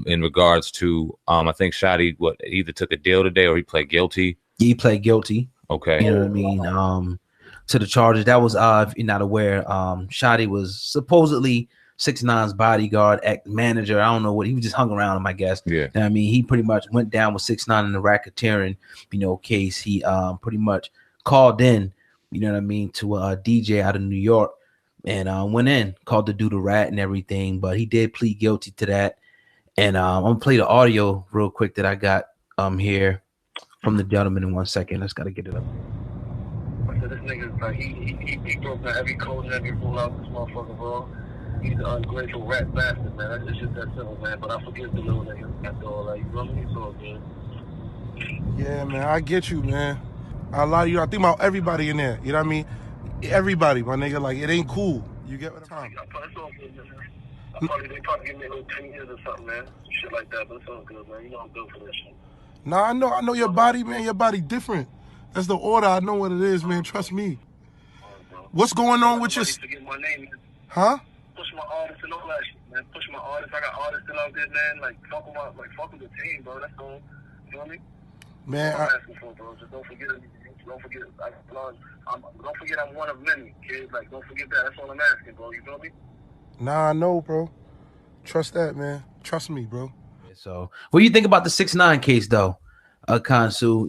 in regards to I think Shotti either took a deal today or he pled guilty. He pled guilty. Okay. You know what I mean? To the charges. That was if you're not aware, Shotti was supposedly 6ix9ine's bodyguard, manager. I don't know what he was, just hung around him, I guess. Yeah. And I mean, he pretty much went down with 6ix9ine in the racketeering, case. He pretty much called in, you know what I mean, to a DJ out of New York, and went in, called the dude a rat and everything. But he did plead guilty to that. And I'm gonna play the audio real quick that I got here from the gentleman in 1 second. Let's gotta get it up. So this nigga's like he broke down every code and every rule out this motherfucker, bro. He's an ungrateful rat bastard, man. That's just that simple, man. But I forgive the little nigga after all that. You know what I mean? It's all good. Yeah, man, I get you, man. I lie to you. I think about everybody in there. You know what I mean? Everybody, my nigga. Like, it ain't cool. You get what I'm saying? It's all good, man. They probably give me a little 10 years or something, man. Shit like that, but it's all good, man. You know I'm good for this shit. Nah, I know your body, man. Your body different. That's the order. I know what it is, man. Trust me. What's going on with your... Forget my name, man. Huh? Push my artists and all that shit, man. Push my artists. I got artists still out there, man. Like, fuck with the team, bro. That's all. You know what I mean? Man, I'm asking for, bro. Just don't forget it. Don't forget I'm one of many, kid. Like, don't forget that. That's all I'm asking, bro. You feel me? Nah, I know, bro. Trust that, man. Trust me, bro. So, what do you think about the 6ix9ine case, though? Kansu,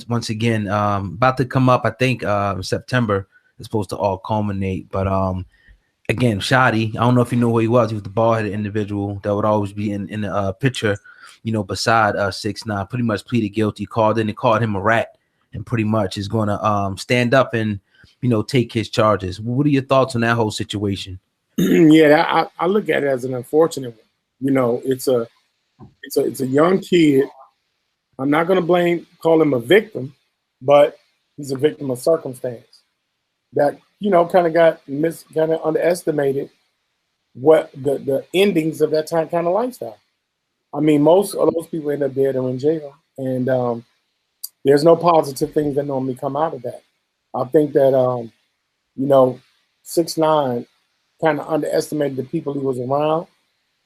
once again, about to come up. I think September is supposed to all culminate. But again, Shotti, I don't know if you know who he was. He was the bald-headed individual that would always be in the picture, beside 6ix9ine. Pretty much pleaded guilty, called in and called him a rat, and pretty much is going to stand up and take his charges. What are your thoughts on that whole situation? Yeah, I look at it as an unfortunate one. It's a young kid. I'm not going to call him a victim, but he's a victim of circumstance that, kind of underestimated what the endings of that kind of lifestyle. I mean, most of those people end up dead or in jail, and there's no positive things that normally come out of that. I think that, 6ix9ine kind of underestimated the people he was around,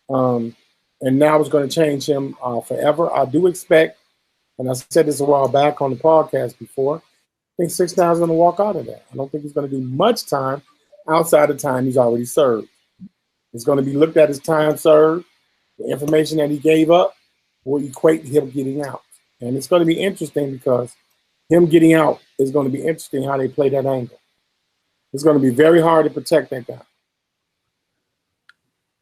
and now it's going to change him forever. I do expect, and I said this a while back on the podcast before, I think 6ix9ine is going to walk out of that. I don't think he's going to do much time outside the time he's already served. It's going to be looked at as time served. The information that he gave up will equate to him getting out. And it's going to be interesting because him getting out is going to be interesting how they play that angle. It's going to be very hard to protect that guy.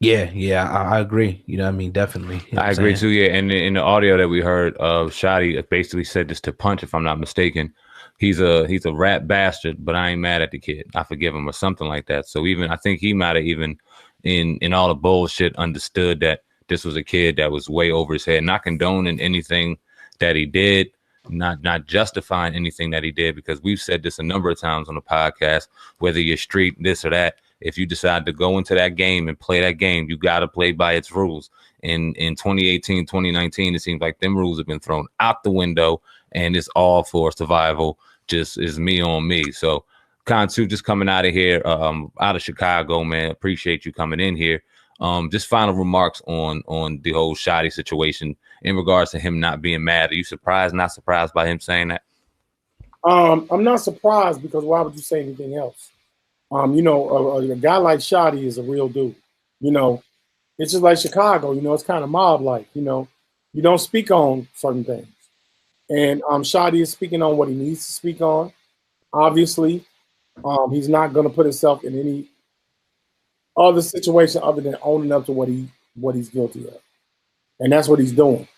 Yeah, I agree. Definitely. I agree too. Yeah, and in the audio that we heard of Shotti, basically said this to Punch, if I'm not mistaken. He's a rat bastard, but I ain't mad at the kid. I forgive him, or something like that. So I think he might have even in all the bullshit understood that this was a kid that was way over his head, not condoning anything that he did, not justifying anything that he did, because we've said this a number of times on the podcast, whether you're street, this or that. If you decide to go into that game and play that game, you got to play by its rules. In 2018, 2019, it seems like them rules have been thrown out the window, and it's all for survival. Just is me on me. So, Kansu, just coming out of here, out of Chicago, man. Appreciate you coming in here. Just final remarks on the whole Shotti situation in regards to him not being mad. Are you surprised, not surprised by him saying that? I'm not surprised, because why would you say anything else? A guy like Shotti is a real dude. It's just like Chicago. It's kind of mob-like. You don't speak on certain things, and Shotti is speaking on what he needs to speak on. Obviously, he's not going to put himself in any other situation other than owning up to what he's guilty of, and that's what he's doing.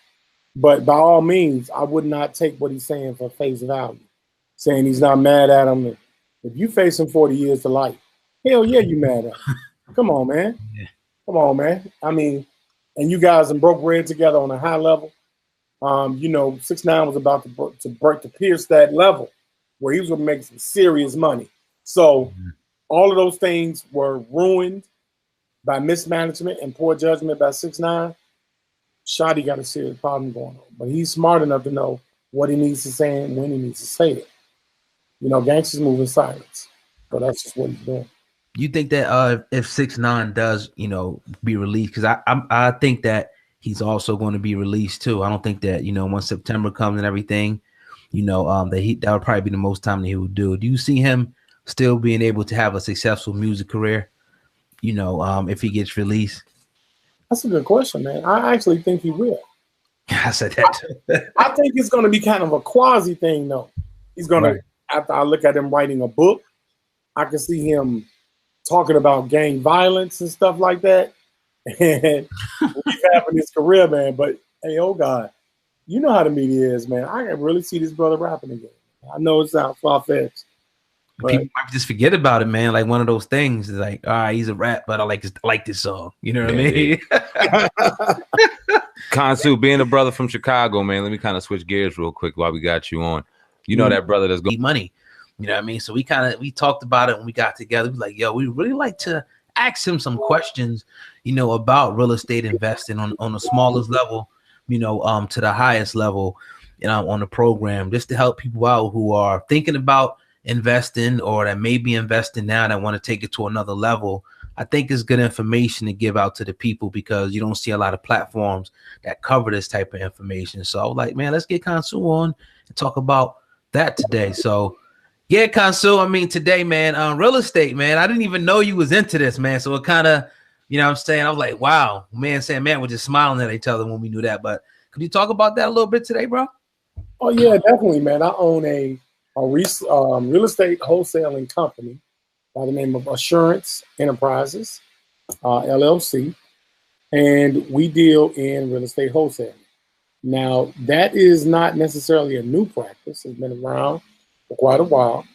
But by all means, I would not take what he's saying for face value, saying he's not mad at him. If you face him 40 years to life, hell yeah, you mad at him. Come on, man. Yeah. Come on, man. I mean, and you guys broke bread together on a high level. 6ix9ine was about to pierce that level where he was going to make some serious money. So all of those things were ruined by mismanagement and poor judgment by 6ix9ine. Shotti got a serious problem going on, but he's smart enough to know what he needs to say and when he needs to say it. Gangsters move in silence, but that's just what he's doing. You think that if 6ix9ine does, be released, because I think that he's also going to be released too. I don't think that, once September comes and everything, that would probably be the most time that he would do. Do you see him still being able to have a successful music career, if he gets released? That's a good question, man. I actually think he will. I said that too. I think it's going to be kind of a quasi thing, though. He's going to, after I look at him writing a book, I can see him talking about gang violence and stuff like that. And he's having his career, man. But, hey, oh, God, you know how the media is, man. I can really see this brother rapping again. I know it sounds far-fetched. People might just forget about it, man. Like one of those things is like, all right, he's a rap, but I like this song. You know what I mean? Consu, being a brother from Chicago, man, let me kind of switch gears real quick while we got you on. You know that brother that's going money. You know what I mean? So we talked about it when we got together. We like, yo, we really like to ask him some questions, about real estate investing on the smallest level, to the highest level, on the program, just to help people out who are thinking about investing or that may be investing now that want to take it to another level. I think it's good information to give out to the people because you don't see a lot of platforms that cover this type of information. So I was like, man, let's get Consu on and talk about that today. So yeah, Consu, I mean, today, man, real estate, man, I didn't even know you was into this, man. So it kind of, what I'm saying, I was like, wow, man, we're just smiling at each other when we knew that. But could you talk about that a little bit today, bro? Oh yeah, definitely, man. I own a real estate wholesaling company by the name of Assurance Enterprises, LLC, and we deal in real estate wholesaling. Now, that is not necessarily a new practice. It's been around for quite a while,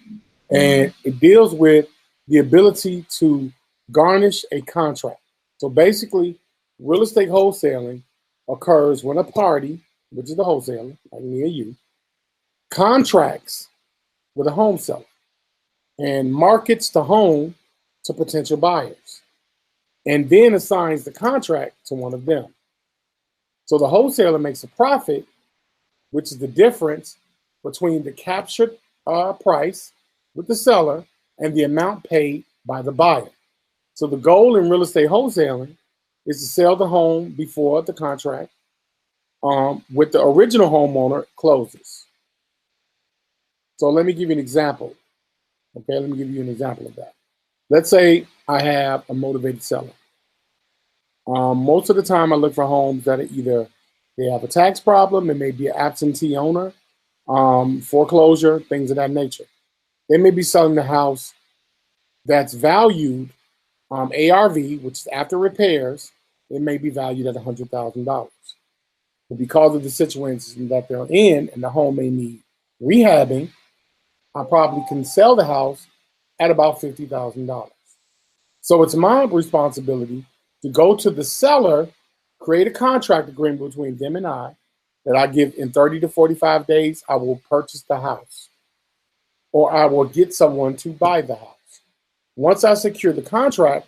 and it deals with the ability to garnish a contract. So basically, real estate wholesaling occurs when a party, which is the wholesaler, like me or you, contracts with a home seller and markets the home to potential buyers and then assigns the contract to one of them. So the wholesaler makes a profit, which is the difference between the captured price with the seller and the amount paid by the buyer. So the goal in real estate wholesaling is to sell the home before the contract with the original homeowner closes. So let me give you an example. Okay, let me give you an example of that. Let's say I have a motivated seller. Most of the time I look for homes that are either they have a tax problem, it may be an absentee owner, foreclosure, things of that nature. They may be selling the house that's valued ARV, which is after repairs, it may be valued at $100,000. But because of the situation that they're in and the home may need rehabbing, I probably can sell the house at about $50,000. So it's my responsibility to go to the seller, create a contract agreement between them and I that I give in 30 to 45 days, I will purchase the house or I will get someone to buy the house. Once I secure the contract,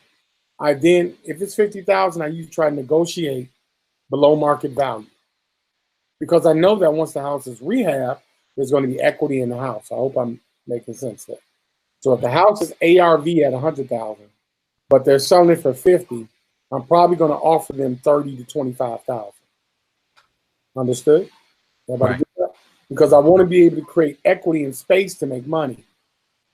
I then, if it's $50,000, I usually try to negotiate below market value because I know that once the house is rehabbed, there's going to be equity in the house. I hope I'm making sense there. So if the house is ARV at $100,000, but they're selling it for $50,000, I'm probably going to offer them $30,000 to $25,000. Understood? Everybody get that? Because I want to be able to create equity and space to make money.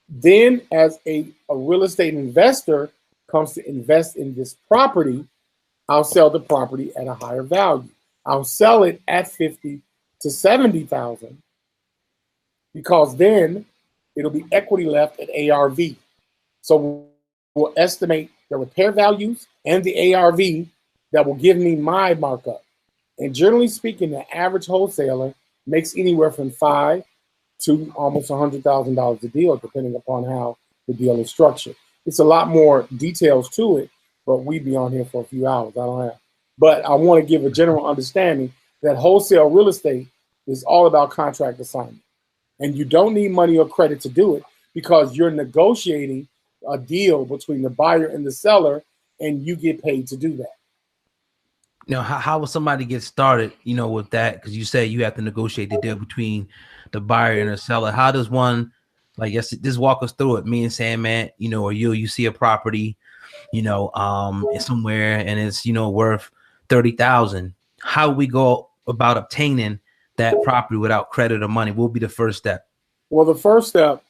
Then, as a real estate investor comes to invest in this property, I'll sell the property at a higher value. I'll sell it at $50,000 to $70,000 because then it'll be equity left at ARV. So we'll estimate the repair values and the ARV that will give me my markup. And generally speaking, the average wholesaler makes anywhere from $5,000 to almost $100,000 a deal, depending upon how the deal is structured. It's a lot more details to it, but we'd be on here for a few hours. I don't have. But I want to give a general understanding that wholesale real estate is all about contract assignment. And you don't need money or credit to do it because you're negotiating a deal between the buyer and the seller, and you get paid to do that. How will somebody get started, with that? Because you say you have to negotiate the deal between the buyer and the seller. How does one, just walk us through it? Me and saying, man, or you see a property, somewhere and it's, worth $30,000. how we go about obtaining that property without credit or money? What will be the first step? Well, the first step,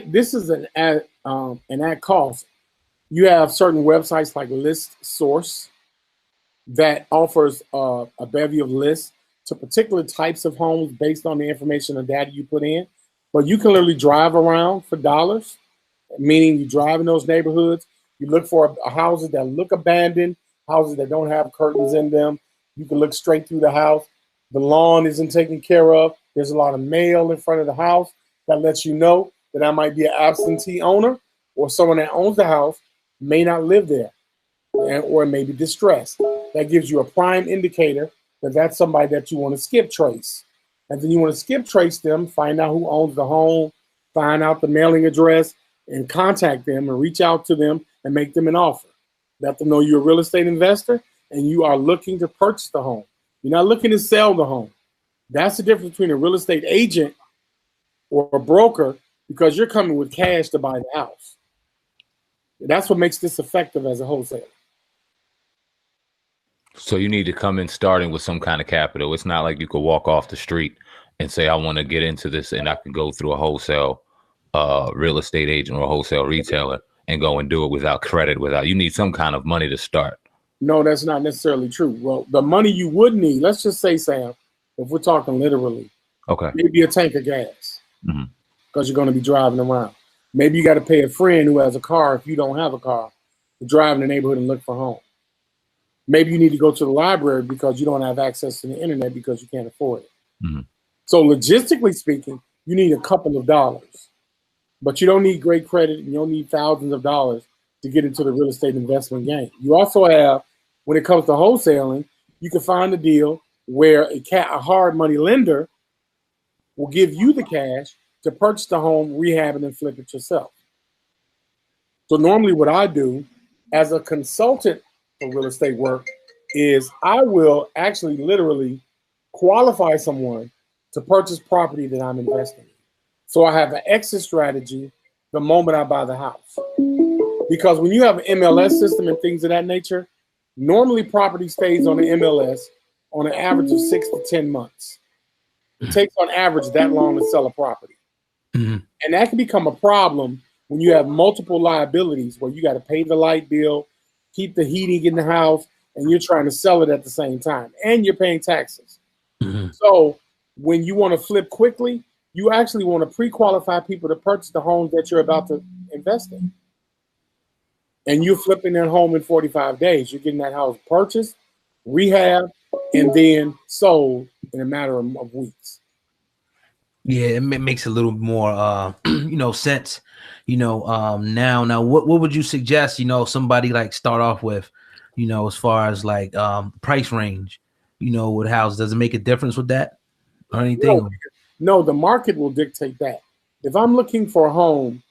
this is an at cost. You have certain websites like List Source that offers a bevy of lists to particular types of homes based on the information and data you put in. But you can literally drive around for dollars, meaning you drive in those neighborhoods. You look for houses that look abandoned, houses that don't have curtains in them. You can look straight through the house. The lawn isn't taken care of. There's a lot of mail in front of the house that lets you know that I might be an absentee owner, or someone that owns the house may not live there, or may be distressed. That gives you a prime indicator that that's somebody that you want to skip trace. And then you want to skip trace them, find out who owns the home, find out the mailing address, and contact them and reach out to them and make them an offer. Let them know you're a real estate investor and you are looking to purchase the home. You're not looking to sell the home. That's the difference between a real estate agent or a broker, because you're coming with cash to buy the house. That's what makes this effective as a wholesaler. So you need to come in starting with some kind of capital. It's not like you could walk off the street and say, I want to get into this and I can go through a wholesale real estate agent or a wholesale retailer and go and do it without credit, you need some kind of money to start. No, that's not necessarily true. Well, the money you would need, let's just say, Sam, if we're talking literally, okay, maybe a tank of gas, mm-hmm, because you're going to be driving around. Maybe you got to pay a friend who has a car if you don't have a car to drive in the neighborhood and look for home. Maybe you need to go to the library because you don't have access to the internet because you can't afford it. mm-hmm. So logistically speaking, you need a couple of dollars, but you don't need great credit and you don't need thousands of dollars to get into the real estate investment game. You also have, when it comes to wholesaling, you can find a deal where a hard money lender will give you the cash to purchase the home, rehab it, and flip it yourself. So normally what I do as a consultant for real estate work is I will actually literally qualify someone to purchase property that I'm investing in. So I have an exit strategy the moment I buy the house. Because when you have an MLS system and things of that nature, normally property stays on the MLS on an average of 6 to 10 months. It takes on average that long to sell a property. Mm-hmm. And that can become a problem when you have multiple liabilities where you got to pay the light bill, keep the heating in the house, and you're trying to sell it at the same time, and you're paying taxes. Mm-hmm. So when you want to flip quickly, you actually want to pre-qualify people to purchase the homes that you're about to invest in. And you're flipping that home in 45 days. You're getting that house purchased, rehab, and then sold in a matter of weeks. Yeah, it makes a little more, sense. Now, what would you suggest? Somebody like start off with, as far as like price range, with house. Does it make a difference with that or anything? No, the market will dictate that. If I'm looking for a home